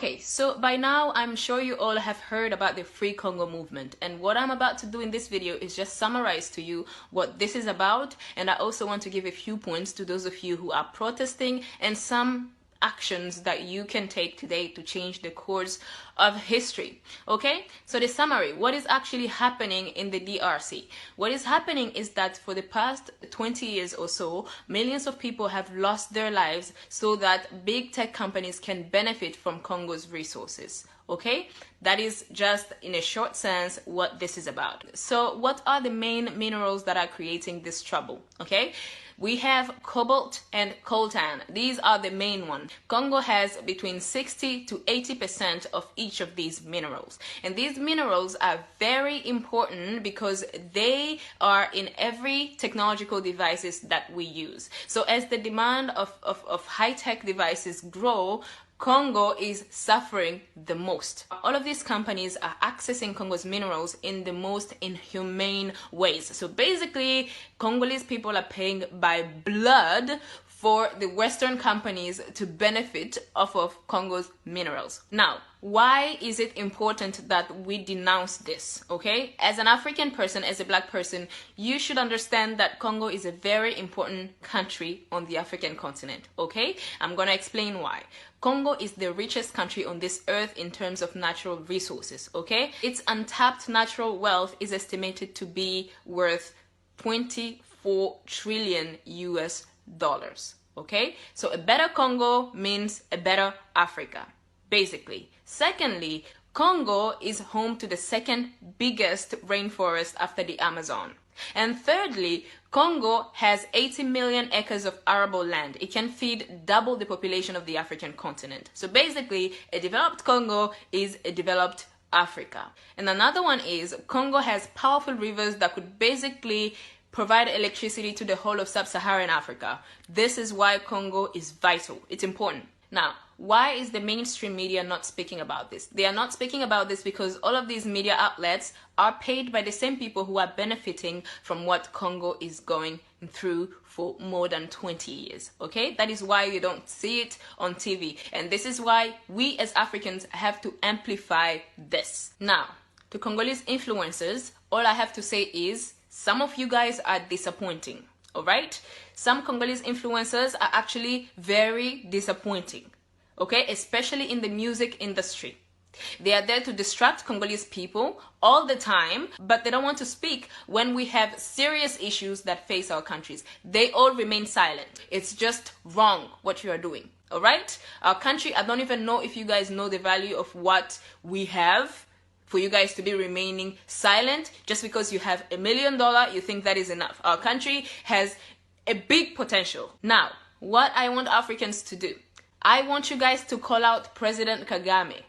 Okay, so by now I'm sure you all have heard about the Free Congo movement, and what I'm about to do in this video is just summarize to you what this is about, and I also want to give a few points to those of you who are protesting and some actions that you can take today to change the course of history. Okay, so the summary: what is actually happening in the DRC? What is happening is that for the past 20 years or so, millions of people have lost their lives so that big tech companies can benefit from Congo's resources. Okay, that is just in a short sense what this is about. So what are the main minerals that are creating this trouble? Okay, we have cobalt and coltan. These are the main ones. Congo has between 60 to 80% of each of these minerals. And these minerals are very important because they are in every technological devices that we use. So as the demand of high-tech devices grow, Congo is suffering the most. All of these companies are accessing Congo's minerals in the most inhumane ways. So basically, Congolese people are paying by blood for the Western companies to benefit off of Congo's minerals. Now, why is it important that we denounce this? Okay, as an African person, as a black person, you should understand that Congo is a very important country on the African continent. Okay, I'm gonna explain why. Congo is the richest country on this earth in terms of natural resources. Okay, its untapped natural wealth is estimated to be worth 24 trillion US dollars. Okay, so a better Congo means a better Africa, basically. Secondly, Congo is home to the second biggest rainforest after the Amazon. And thirdly, Congo has 80 million acres of arable land. It can feed double the population of the African continent. So basically, a developed Congo is a developed Africa. And another one is Congo has powerful rivers that could basically provide electricity to the whole of sub-Saharan Africa. This is why Congo is vital. It's important. Now, why is the mainstream media not speaking about this? They are not speaking about this because all of these media outlets are paid by the same people who are benefiting from what Congo is going through for more than 20 years. Okay, that is why you don't see it on TV. And this is why we as Africans have to amplify this. Now, to Congolese influencers, all I have to say is, some of you guys are disappointing, all right? Some Congolese influencers are actually very disappointing, okay? Especially in the music industry. They are there to distract Congolese people all the time, but they don't want to speak when we have serious issues that face our countries. They all remain silent. It's just wrong what you are doing, all right? Our country, I don't even know if you guys know the value of what we have for you guys to be remaining silent. Just because you have $1 million, you think that is enough. Our country has a big potential. Now, what I want Africans to do, I want you guys to call out President Kagame,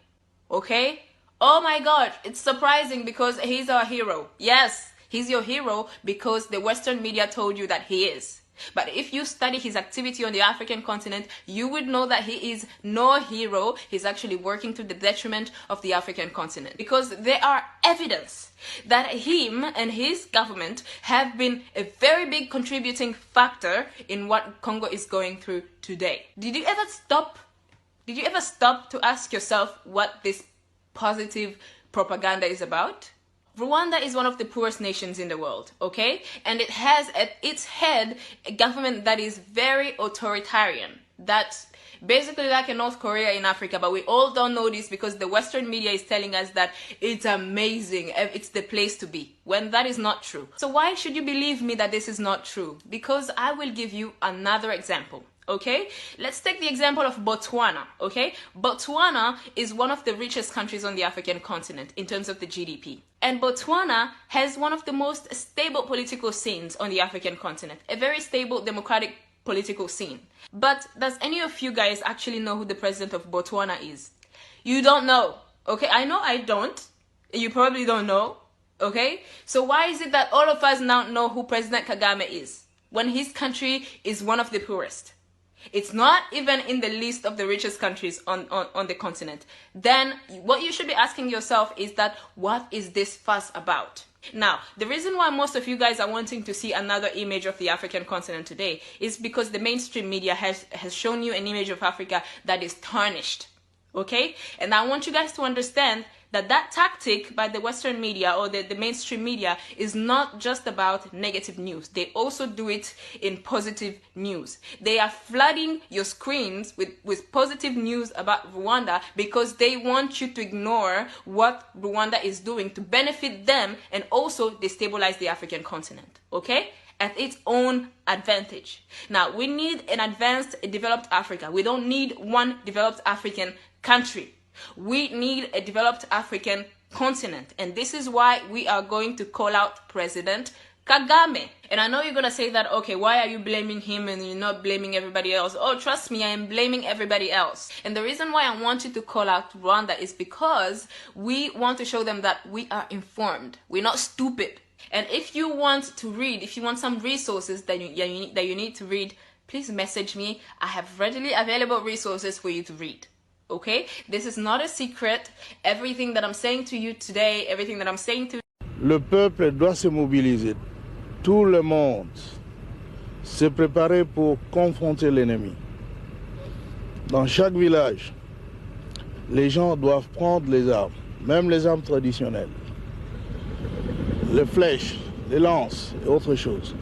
okay? Oh my God, it's surprising because he's our hero. Yes, he's your hero because the Western media told you that he is. But if you study his activity on the African continent, you would know that he is no hero. He's actually working to the detriment of the African continent, because there are evidence that him and his government have been a very big contributing factor in what Congo is going through today. Did you ever stop to ask yourself what this positive propaganda is about? Rwanda is one of the poorest nations in the world, okay? And it has at its head a government that is very authoritarian. That's basically like a North Korea in Africa, but we all don't know this because the Western media is telling us that it's amazing, it's the place to be, when that is not true. So why should you believe me that this is not true? Because I will give you another example. Okay, let's take the example of Botswana. Okay, Botswana is one of the richest countries on the African continent in terms of the GDP. And Botswana has one of the most stable political scenes on the African continent, a very stable democratic political scene. But does any of you guys actually know who the president of Botswana is? You don't know. Okay, I know I don't. You probably don't know. Okay, so why is it that all of us now know who President Kagame is when his country is one of the poorest? It's not even in the list of the richest countries on the continent. Then what you should be asking yourself is that, what is this fuss about? Now, the reason why most of you guys are wanting to see another image of the African continent today is because the mainstream media has shown you an image of Africa that is tarnished. Okay? And I want you guys to understand that that tactic by the Western media or the mainstream media is not just about negative news. They also do it in positive news. They are flooding your screens with positive news about Rwanda because they want you to ignore what Rwanda is doing to benefit them and also destabilize the African continent. Okay? At its own advantage. Now, we need an advanced, developed Africa. We don't need one developed African country. We need a developed African continent. And this is why we are going to call out President Kagame. And I know you're going to say that, okay, why are you blaming him and you're not blaming everybody else? Oh, trust me, I am blaming everybody else. And the reason why I want you to call out Rwanda is because we want to show them that we are informed. We're not stupid. And if you want to read, if you want some resources that you need to read, please message me. I have readily available resources for you to read. Okay? This is not a secret. Everything that I'm saying to you today, everything that I'm saying to Le peuple doit se mobiliser. Tout le monde s'est préparé pour confronter l'ennemi. Dans chaque village, les gens doivent prendre les armes, même les armes traditionnelles. Les flèches, les lances et autre chose.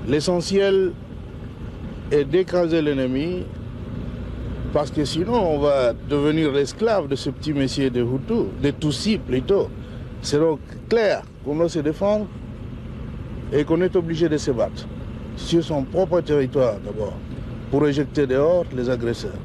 L'essentiel est d'écraser l'ennemi parce que sinon on va devenir l'esclave de ce petit messier de Hutu, de Tutsi plutôt. C'est donc clair qu'on doit se défendre et qu'on est obligé de se battre sur son propre territoire d'abord pour éjecter dehors les agresseurs.